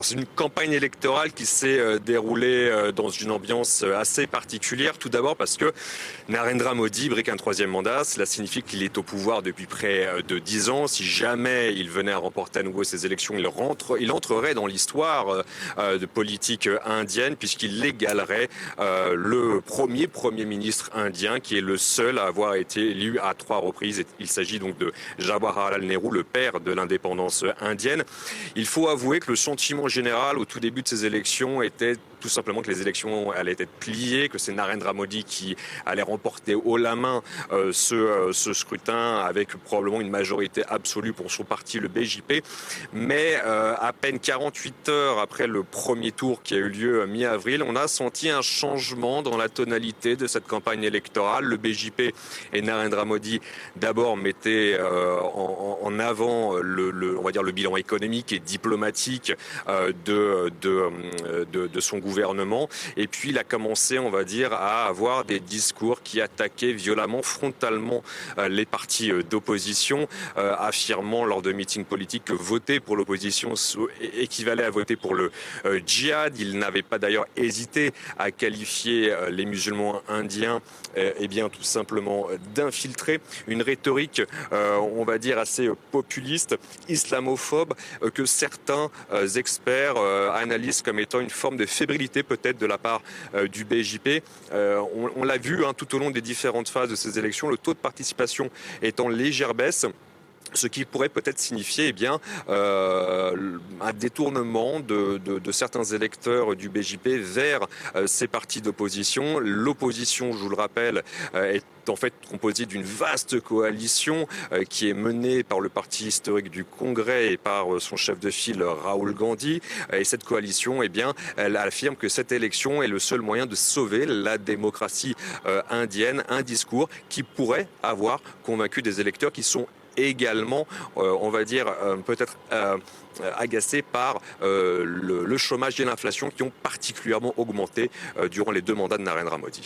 C'est une campagne électorale qui s'est déroulée dans une ambiance assez particulière. Tout d'abord parce que Narendra Modi brique un troisième mandat. Cela signifie qu'il est au pouvoir depuis près de 10 ans. Si jamais il venait à remporter à nouveau ces élections, il entrerait dans l'histoire de politique indienne puisqu'il égalerait le premier ministre indien qui est le seul à avoir été élu à 3 reprises. Il s'agit donc de Jawaharlal Nehru, le père de l'indépendance indienne. Il faut avouer que le sentiment général au tout début de ces élections était tout simplement que les élections allaient être pliées, que c'est Narendra Modi qui allait remporter haut la main ce scrutin avec probablement une majorité absolue pour son parti, le BJP. Mais à peine 48 heures après le premier tour qui a eu lieu mi-avril, on a senti un changement dans la tonalité de cette campagne électorale. Le BJP et Narendra Modi d'abord mettaient en avant on va dire le bilan économique et diplomatique de son gouvernement. Et puis il a commencé, on va dire, à avoir des discours qui attaquaient violemment, frontalement les partis d'opposition, affirmant lors de meetings politiques que voter pour l'opposition équivalait à voter pour le djihad. Il n'avait pas d'ailleurs hésité à qualifier les musulmans indiens tout simplement d'infiltrés. Une rhétorique, on va dire, assez populiste, islamophobe, que certains experts analysent comme étant une forme de fébrilité peut-être de la part du BJP. On l'a vu tout au long des différentes phases de ces élections, le taux de participation est en légère baisse. Ce qui pourrait peut-être signifier un détournement de certains électeurs du BJP vers ces partis d'opposition. L'opposition, je vous le rappelle, est en fait composée d'une vaste coalition qui est menée par le parti historique du Congrès et par son chef de file Rahul Gandhi. Et cette coalition, elle affirme que cette élection est le seul moyen de sauver la démocratie indienne. Un discours qui pourrait avoir convaincu des électeurs qui sont également, on va dire, peut-être agacés par le chômage et l'inflation qui ont particulièrement augmenté durant les 2 mandats de Narendra Modi.